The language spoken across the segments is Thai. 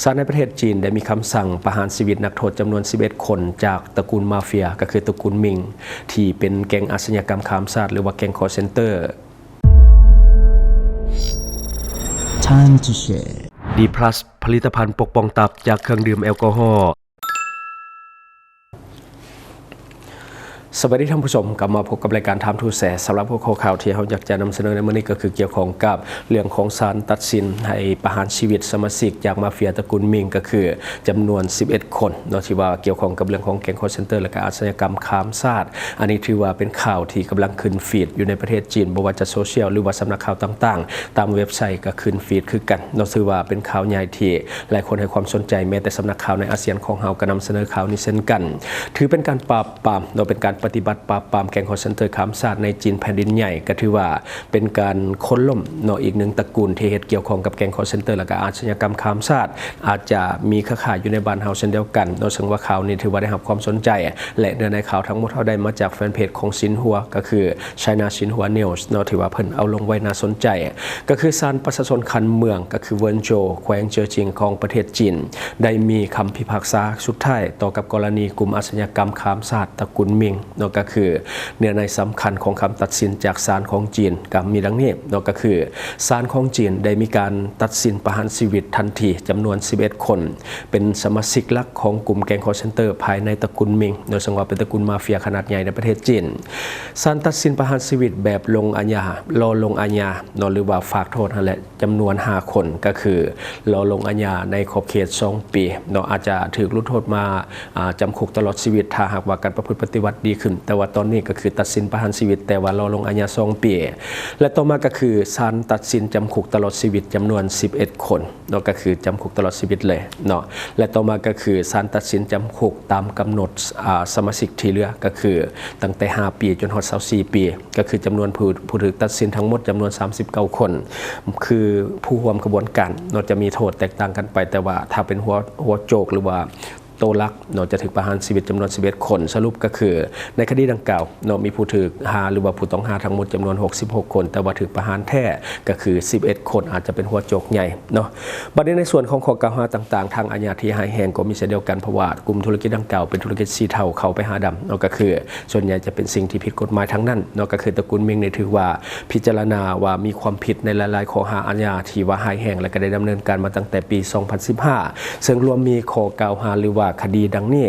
ศาลในประเทศจีนได้มีคำสั่งประหารชีวิตนักโทษจำนวน 11 คนจากตระกูลมาเฟียก็คือตระกูลมิงที่เป็นแก๊งอาชญากรรมข้ามชาติหรือว่าแก๊งคอลเซ็นเตอร์ดีพลัสผลิตภัณฑ์ปกป้องตับจากเครื่องดื่มแอลกอฮอล์สวัสดีท่านผู้ชมกลับมาพบกับรายการTime to Shareสำหรับหัวข้อข่าวที่เราอยากจะนำเสนอในวันนี้ก็คือเกี่ยวข้องกับเรื่องของศาลตัดสินให้ประหารชีวิตสมาชิกจากมาเฟียตระกูลมิงก็คือจำนวน 11 คนเนาะที่ว่าเกี่ยวข้องกับเรื่องของแก๊งคอลเซ็นเตอร์และก็อาชญากรรมข้ามชาติอันนี้ถือว่าเป็นข่าวที่กำลังขึ้นฟีดอยู่ในประเทศจีนบ่ว่าจะโซเชียลหรือว่าสำนักข่าวต่างๆตามเว็บไซต์ก็ขึ้นฟีดคือกันเนาะถือว่าเป็นข่าวใหญ่ที่หลายคนให้ความสนใจแม้แต่สำนักข่าวในอาเซียนของเราก็นำเสนอข่าวนี้เช่นกันถือเป็นการปราบปรามเนาะเป็นการปฏิบัติปราบปรามแก๊งคอลเซ็นเตอร์ข้ามชาติในจีนแผ่นดินใหญ่ก็ถือว่าเป็นการค้นล้มเนาะอีกหนึ่งตระกูลที่เหตุเกี่ยวข้องกับแก๊งคอลเซ็นเตอร์และก็อาชญากรรมข้ามชาติอาจจะมีเครือข่ายอยู่ในบ้านเฮาเช่นเดียวกันโดยซึ่งว่าข่าวนี้ถือว่าได้รับความสนใจและเนื้อในข่าวทั้งหมดเฮาได้มาจากแฟนเพจของซินหัวก็คือ China ซินหัว News เนาะถือว่าเพิ่นเอาลงไว้น่าสนใจก็คือศาลประชาชนคันเมืองก็คือเวินโจวแขวงเจ๋อจิงของประเทศจีนได้มีคำพิพากษาสุดท้ายต่อกับกรณีกลุ่มอาชญากรรมข้ามชาติตระกูลมิงเนาะก็คือเนื้อในสำคัญของคำตัดสินจากศาลของจีนก็มีดังนี้เนาะก็คือศาลของจีนได้มีการตัดสินประหารชีวิตทันทีจำนวน 11 คนเป็นสมาชิกหลักของกลุ่มแก๊งคอลเซ็นเตอร์ภายในตระกูลมิงโดยเฉพาะเป็นตระกูลมาเฟียขนาดใหญ่ในประเทศจีนศาลตัดสินประหารชีวิตแบบลงอาญารอลงอาญาเนาะหรือว่าฝากโทษนั่นแหละจำนวน5คนก็คือรอลงอาญาในขอบเขต2 ปีเนาะอาจจะถูกลดโทษมาจำคุกตลอดชีวิตถ้าหากว่าการประพฤติปฏิบัติดีขึ้นแต่ว่าตอนนี้ก็คือตัดสินประหารชีวิตแต่ว่ารอลงอาญา2 ปีและต่อมาก็คือศาลตัดสินจำคุกตลอดชีวิตจำนวน 11 คนเนาะก็คือจำคุกตลอดชีวิตเลยเนาะและต่อมาก็คือศาลตัดสินจำคุกตามกำหนดสมาชิกที่เหลือก็คือตั้งแต่5 ปีจนถึง24 ปีก็คือจำนวนผู้ถูกตัดสินทั้งหมดจำนวน39 คนคือผู้ร่วมกระบวนการเนาะจะมีโทษแตกต่างกันไปแต่ว่าถ้าเป็นหัวโจกหรือว่าโตลักเนาะจะถูกประหารชีวิตจำนวน 11 คนสรุปก็คือในคดีดังกล่าวเนาะมีผู้ถูกหรือว่าผู้ต้องหาทั้งหมดจำนวน66 คนแต่ว่าถูกประหารแท้ก็คือ11 คนอาจจะเป็นหัวโจกใหญ่เนาะบัดนี้ในส่วนของข้อกล่าวหาต่างๆทางอาญาที่หายแห่งก็มีเช่นเดียวกันเพราะว่ากลุ่มธุรกิจดังกล่าวเป็นธุรกิจสีเทาเข้าไปหาดำเนาะก็คือส่วนใหญ่จะเป็นสิ่งที่ผิดกฎหมายทั้งนั้นเนาะก็คือตระกูลมิงในถือว่าพิจารณาว่ามีความผิดในหลายๆข้อหาอาญาที่ว่าหายแห่งและก็ได้ดำเนินการมาตั้งแต่ปี 2015 ซึ่งรวมมีข้อกล่าวหาหรือว่าคดีดังนี้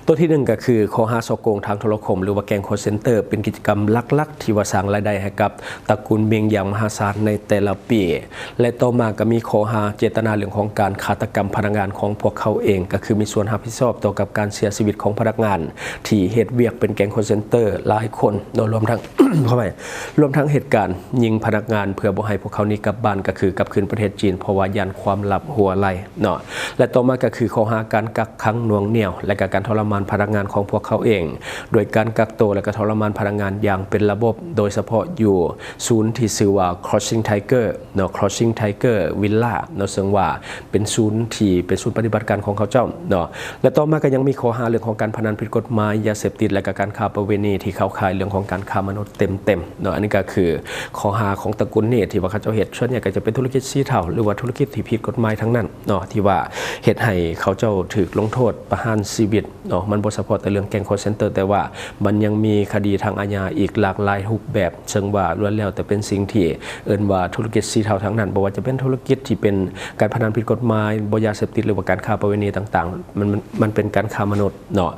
ตัวที่1ก็คือข้อหาฉ้อโกงทางโทรคมหรือว่าแก๊งคอลเซ็นเตอร์เป็นกิจกรรมลักๆที่ว่าสร้างรายได้ให้กับตระกูลมิงอย่างมหาศาลในแต่ละปีและต่อมาก็มีข้อหาเจตนาเรื่องของการฆาตกรรมพนักงานของพวกเขาเองก็คือมีส่วนรับผิดชอบต่อกับการเสียชีวิตของพนักงานที่เฮ็ดเวียกเป็นแก๊งคอลเซ็นเตอร์หลายคนโดยรวมทั้ง รวมทั้งเหตุการณ์ยิงพนักงานเพื่อบ่ให้พวกเขานี้กลับบ้านก็คือกลับคืนประเทศจีนเพราะว่ายันความลับหัวไหลเนาะและต่อมาก็คือข้อหาการกักขังหน่วงเหนี่ยวและการทรมานพนักงานของพวกเขาเองโดยการกักตัวและก็ทรมานพนักงานอย่างเป็นระบบโดยเฉพาะอยู่ศูนย์ที่ชื่อว่า Crossing Tiger เนาะ Crossing Tiger Villa เนาะซึ่งว่าเป็นศูนย์ที่เป็นศูนย์ปฏิบัติการของเขาเจ้าเนาะและต่อมาก็ยังมีข้อหาเรื่องของการพนันผิดกฎหมายยาเสพติดและก็การค้าประเวณีที่เข้าข่ายเรื่องของการค้ามนุษย์เต็มเนาะอันนี้ก็คือข้อหาของตระกูลนี้ที่ว่าเขาเจ้าเฮ็ดส่วนใหญ่ก็จะเป็นธุรกิจสีเทาหรือว่าธุรกิจที่ผิดกฎหมายทั้งนั้นเนาะที่ว่าเฮ็ดให้เขาเจ้าถูกลงโทษประหารชีวิตเนาะมันบ่เฉพาะแต่เรื่องแก๊งคอลเซ็นเตอร์แต่ว่ามันยังมีคดีทางอาญาอีกหลากหลายรูปแบบซึ่งว่าล้วนแล้วแต่เป็นสิ่งที่เอิ้นว่าธุรกิจสีเทาทั้งนั้นบ่ว่าจะเป็นธุรกิจที่เป็นการพนันผิดกฎหมายบ่ยาเสพติดหรือว่าการค้าประเวณีต่างๆมันเป็นการค้ามนุษย์เนาะ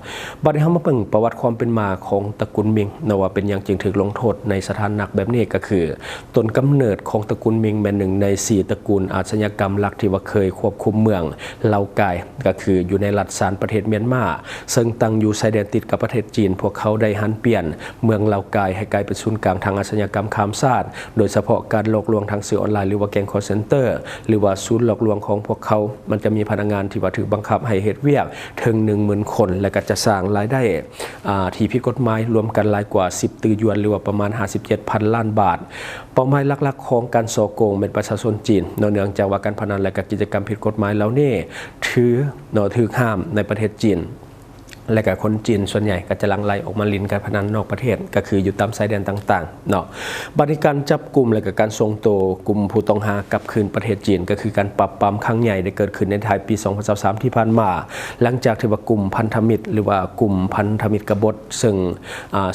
บัดนี้เฮามาเบิ่งประวัติความเป็นมาของตระกูลมิงเนาะว่าเป็นหยังจึงถูกลงโทษในสถานหนักแบบนี้ก็คือต้นกำเนิดของตระกูลมิงเป็นหนึ่งใน4ตระกูลอาชญากรรมหลักที่ว่าเคยควบคุมเมืองเลากายก็คืออยู่ในรัฐซานประเทศเมียนมาซึ่งตั้งอยู่ชายแดนติดกับประเทศจีนพวกเขาได้หันเปลี่ยนเมืองเลากายให้กลายเป็นศูนย์กลางทางอาชญากรรมข้ามชาติโดยเฉพาะการหลอกลวงทางสื่อออนไลน์หรือว่าแก๊งคอลเซ็นเตอร์หรือว่าศูนย์หลอกลวงของพวกเขามันจะมีพนักงานที่ว่าถูกบังคับให้เฮ็ดเวียกถึง 10,000 คนและก็จะสร้างรายได้ที่ผิดกฎหมายรวมกันหลายกว่า10ตรีหยวนหรือว่าประมาณ 57,000 ล้านบาทเป้าหมายหลักๆของการฉ้อโกงเป็นประชาชนจีนเนื่องจากว่าการพนันและกิจกรรมผิดกฎหมายแล้วนี่ถือห้ามในประเทศจีน และก็คนจีนส่วนใหญ่ก็จะลังไลออกมาลินการพนันนอกประเทศก็คืออยู่ตามชายแดนต่างๆเนาะบริการจับกลุ่มและก็การส่งตัวกลุ่มผู้ต้องหากลับคืนประเทศจีนก็คือการปราบปรามครั้งใหญ่ได้เกิดขึ้นในไทยปี 2023 ที่ผ่านมาหลังจากที่ว่ากลุ่มพันธมิตรหรือว่ากลุ่มพันธมิตรกบฏซึ่ง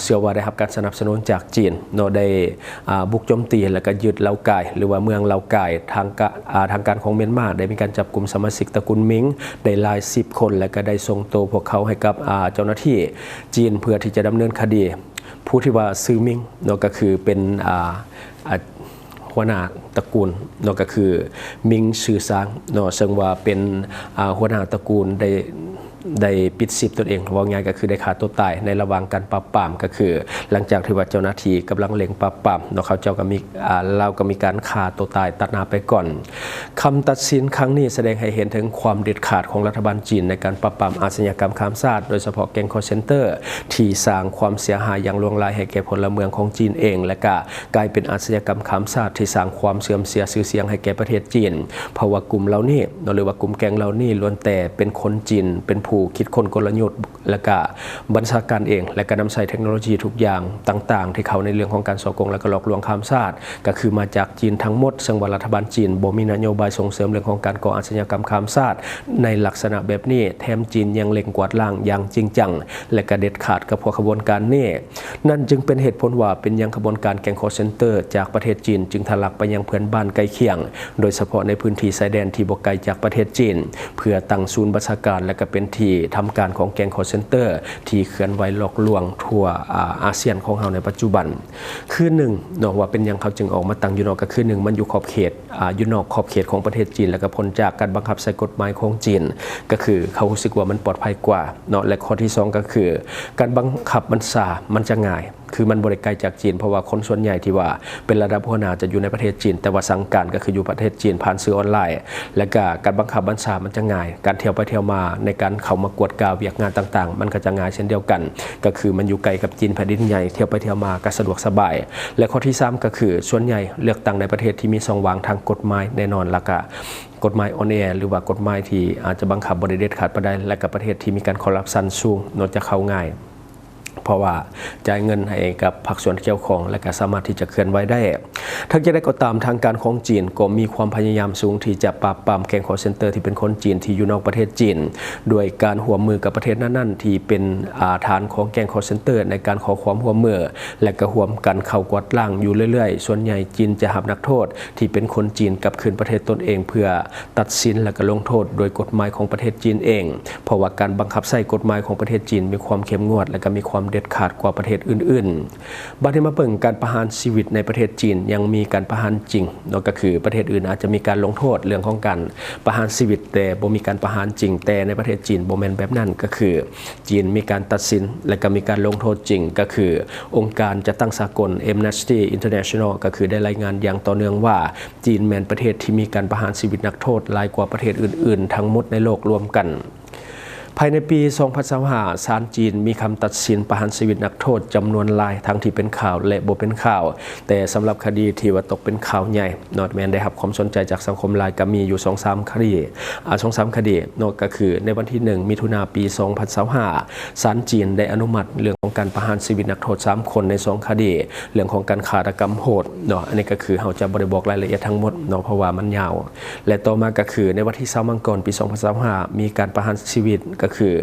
เชื่อว่าได้รับการสนับสนุนจากจีนเนาะได้บุกโจมตีและก็ยึดเล้ากายหรือว่าเมืองเล้ากายทางการของเมียนมาได้มีการจับกลุ่มสมาชิกตระกูลมิงได้หลาย10 คนและก็ได้ส่งตัวพวกเขาให้กับเจ้าหน้าที่จีนเพื่อที่จะดำเนินคดีผู้ที่ว่าซื้อมิงเนาะก็คือเป็นหัวหน้าตระกูลเนาะก็คือมิงชื่อซางเนาะซึ่งว่าเป็นหัวหน้าตระกูลได้ปิดชีพตนเองว่าไงก็คือได้ฆ่าตัวตายในระหว่างการปราบปรามก็คือหลังจากที่ว่าเจ้าหน้าที่กำลังเล็งปราบปรามเนาะเขาเจ้าก็มีเราก็มีการฆ่าตัวตายตัดหน้าไปก่อนคำตัดสินครั้งนี้แสดงให้เห็นถึงความเด็ดขาดของรัฐบาลจีนในการปราบปรามอาชญากรรมข้ามชาติโดยเฉพาะแก๊งคอลเซ็นเตอร์ที่สร้างความเสียหายอย่างลวงลายให้แก่พลเมืองของจีนเองและก็กลายเป็นอาชญากรรมข้ามชาติที่สร้างความเสื่อมเสียชื่อเสียงให้แก่ประเทศจีนเพราะว่ากลุ่มเหล่านี้หรือว่ากลุ่มแก๊งเหล่านี้ล้วนแต่เป็นคนจีนเป็นผู้คิดคนกลยุทธ์และก็บัญชาการเองและก็นำใช้เทคโนโลยีทุกอย่างต่างๆที่เขาในเรื่องของการส่อโกงและก็หลอกลวงข้ามชาติก็คือมาจากจีนทั้งหมดซึ่งว่ารัฐบาลจีนบ่มีนโยบายส่งเสริมเรื่องของการก่ออาชญากรรมข้ามชาติในลักษณะแบบนี้แถมจีนยังเล็งกวาดล้างอย่างจริงจังและก็เด็ดขาดกับพวกขบวนการนี้นั่นจึงเป็นเหตุผลว่าเป็นยังขบวนการแก๊งคอลเซ็นเตอร์จากประเทศจีนจึงทะลักไปยังเพื่อนบ้านใกล้เคียงโดยเฉพาะในพื้นที่ชายแดนที่บ่ไกลจากประเทศจีนเพื่อตั้งศูนย์บัญชาการและก็เป็นที่ทำการของแก๊งคอลเซ็นเตอร์ที่เคลื่อนไหวหลอกลวงทั่วอาเซียนของเราในปัจจุบันคือหนึ่งเนาะว่าเป็นยังเขาจึงออกมาตั้งอยู่นอกก็คือหนึ่งมันอยู่ขอบเขตอยู่นอกขอบเขตของประเทศจีนแล้วก็พ้นจากการบังคับใช้กฎหมายของจีนก็คือเขารู้สึกว่ามันปลอดภัยกว่าเนาะและข้อที่2ก็คือการบังคับบัญชามันจะง่ายคือมันบริไกลจากจีนเพราะว่าคนส่วนใหญ่ที่ว่าเป็นระดับหัวหน้าจะอยู่ในประเทศจีนแต่ว่าสั่งการก็คืออยู่ประเทศจีนผ่านสื่อออนไลน์และก็การบังคับบัญชามันจะง่ายการเที่ยวไปเที่ยวมาในการเข้ามากวดกาวเวียกงานต่างๆมันก็จะง่ายเช่นเดียวกันก็คือมันอยู่ไกลกับจีนแผ่นดินใหญ่เที่ยวไปเที่ยวมาก็สะดวกสบายและข้อที่3ก็คือส่วนใหญ่เลือกตั้งในประเทศที่มีช่องว่างทางกฎหมายแน่นอนและก็กฎหมายออนแอร์หรือว่ากฎหมายที่อาจจะบังคับบริเด็ดขาดไปได้และกับประเทศที่มีการคอร์รัปชันสูงนอกจากเข้าง่ายเพราะว่าจ่ายเงินให้กับภาคส่วนเกี่ยวข้องและก็สามารถที่จะเคลื่อนไหวได้ทั้งจะได้ก็ตามทางการของจีนก็มีความพยายามสูงที่จะปราบปรามแก๊งคอลเซ็นเตอร์ที่เป็นคนจีนที่อยู่นอกประเทศจีนโดยการร่วมมือกับประเทศนั้นๆที่เป็นฐานของแก๊งคอลเซ็นเตอร์ในการขอความร่วมมือและก็ร่วมกันเข้ากวาดล้างอยู่เรื่อยๆส่วนใหญ่จีนจะหับนักโทษที่เป็นคนจีนกลับคืนประเทศตนเองเพื่อตัดสินและก็ลงโทษโดยกฎหมายของประเทศจีนเองเพราะว่าการบังคับใช้กฎหมายของประเทศจีนมีความเข้มงวดและก็มีความเด็ดขาดกว่าประเทศอื่นๆบัดนี้มาเบิ่งการประหารชีวิตในประเทศจีนยังมีการประหารจริงเนาะก็คือประเทศอื่นอาจจะมีการลงโทษเรื่องของการประหารชีวิตแต่บ่มีการประหารจริงแต่ในประเทศจีนบ่แม่นแบบนั้นก็คือจีนมีการตัดสินและก็มีการลงโทษจริงก็คือองค์การจัดตั้งสากล Amnesty International ก็คือได้รายงานอย่างต่อเนื่องว่าจีนแม่นประเทศที่มีการประหารชีวิตนักโทษหลายกว่าประเทศอื่นๆทั้งหมดในโลกรวมกันภายในปี 2025 ศาลจีนมีคำตัดสินประหารชีวิตนักโทษจำนวนหลายทั้งที่เป็นข่าวและบ่เป็นข่าวแต่สำหรับคดีที่ว่าตกเป็นข่าวใหญ่นอตแมนได้รับความสนใจจากสังคมหลายก็มีอยู่ 2-3 คดี2-3 คดีนอกก็คือในวันที่ 1 มิถุนายน ปี 2025 ศาลจีนได้อนุมัติเรื่องของการประหารชีวิตนักโทษ 3 คนใน 2 คดีเรื่องของการฆาตกรรมโหดเนาะอันนี้ก็คือเฮาจะบ่ได้บอกรายละเอียดทั้งหมดเนาะเพราะว่ามันยาวและต่อมาก็คือในวันที่20 มกราคม ปี 2025 มีการประหารชีวิตก็คือ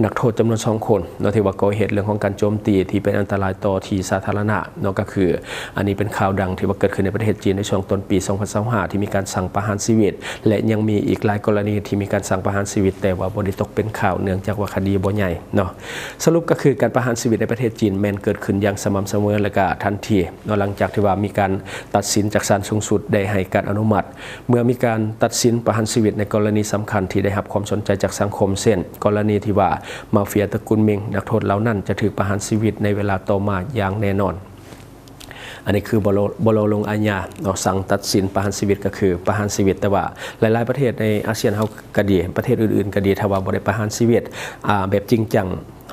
นักโทษจำนวน2 คนเนาะที่ว่าก่อเหตุเรื่องของการโจมตีที่เป็นอันตรายต่อที่สาธารณะเนาะก็คืออันนี้เป็นข่าวดังที่ว่าเกิดขึ้นในประเทศจีนในช่วงต้นปี 2025 ที่มีการสั่งประหารชีวิตและยังมีอีกหลายกรณีที่มีการสั่งประหารชีวิตแต่ว่าบ่ได้ตกเป็นข่าวเนื่องจากว่าคดีบ่ใหญ่เนาะสรุปก็คือการประหารชีวิตในประเทศจีนแม้นเกิดขึ้นอย่างสม่ำเสมอและก็ทันทีเนาะหลังจากที่ว่ามีการตัดสินจากศาลสูงสุดได้ให้การอนุมัติเมื่อมีการตัดสินประหารชีวิตในกรณีสำคัญที่ได้รับความสนใจจากสังคมเช่นกรณีที่ว่ามาเฟียตระกูลมิงนักโทษเหล่านั้นจะถูกประหารชีวิตในเวลาต่อมาอย่างแน่นอนอันนี้คือบรลงอาญาเนาะสั่งตัดสินประหารชีวิตก็คือประหารชีวิตแต่ว่าหลายๆประเทศในอาเซียนเฮาก็ดีประเทศอื่นๆก็ดีถ้าว่าบ่ได้ประหารชีวิตแบบจริงจัง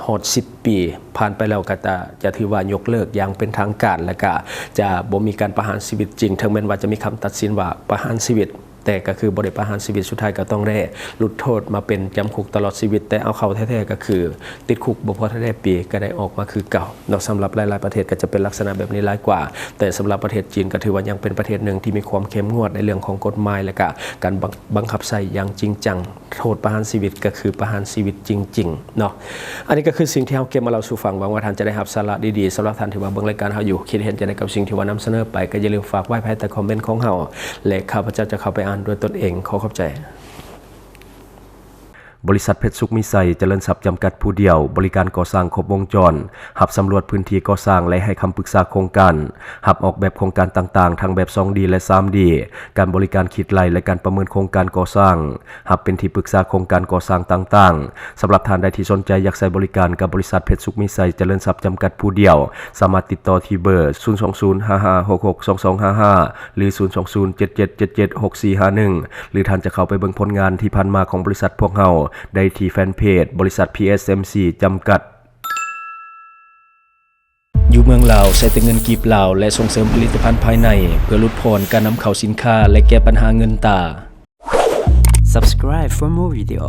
ฮอด10 ปีผ่านไปแล้วก็จะถือว่ายกเลิกอย่างเป็นทางการและก็จะบ่มีการประหารชีวิตจริงถึงแม้ว่าจะมีคำตัดสินว่าประหารชีวิต แต่ก็คือบ่ได้ประหารชีวิตสุดท้ายก็ต้องได้หลุดโทษมาเป็นจำคุกตลอดชีวิตแต่เอาเข้าแท้ๆก็คือติดคุกบ่พอได้ปีก็ได้ออกมาคือเก่าเนาะสำหรับหลายๆประเทศก็จะเป็นลักษณะแบบนี้หลายกว่าแต่สำหรับประเทศจีนก็ถือว่ายังเป็นประเทศหนึ่งที่มีความเข้มงวดในเรื่องของกฎหมายและก็การบังคับใช้อย่างจริงจังโทษประหารชีวิตก็คือประหารชีวิตจริงๆเนาะอันนี้ก็คือสิ่งที่เฮาเก็บมาเล่าสู่ฟังหวังว่าท่านจะได้รับสาระดีๆสำหรับท่านที่ว่าเบิ่งรายการเฮาอยู่คิดเห็นจะได้กับสิ่งที่ว่านำเสนอไปก็อย่าลืมฝากไว้ภายใต้คอมเมนต์ของเฮาและข้าพเจ้าจะเข้าไปอ่านด้วยตนเองขอขอบใจบริษัทเพชรสุขมิไซเจริญทรัพย์จำกัดผู้เดียวบริการก่อสร้างครบวงจรหับสำรวจพื้นที่ก่อสร้างและให้คำปรึกษาโครงการหับออกแบบโครงการต่างๆทั้งแบบ 2D และ 3D การบริการคิดไล่และการประเมินโครงการก่อสร้างหับเป็นที่ปรึกษาโครงการก่อสร้างต่างๆสำหรับท่านใดที่สนใจอยากใช้บริการกับบริษัทเพชรสุขมิไซเจริญทรัพย์จำกัดผู้เดียวสามารถติดต่อที่เบอร์ 02055662255 หรือ 02077776451 หรือท่านจะเข้าไปเบิ่งผลงานที่ผ่านมาของบริษัทพวกเฮาได้ที่แฟนเพจบริษัท PSMC จำกัดอยู่เมืองลาวใช้แต่เงินกีบลาวและส่งเสริมผลิตภัณฑ์ภายในเพื่อลดพรการนำเข้าสินค้าและแก้ปัญหาเงินตา Subscribe for more video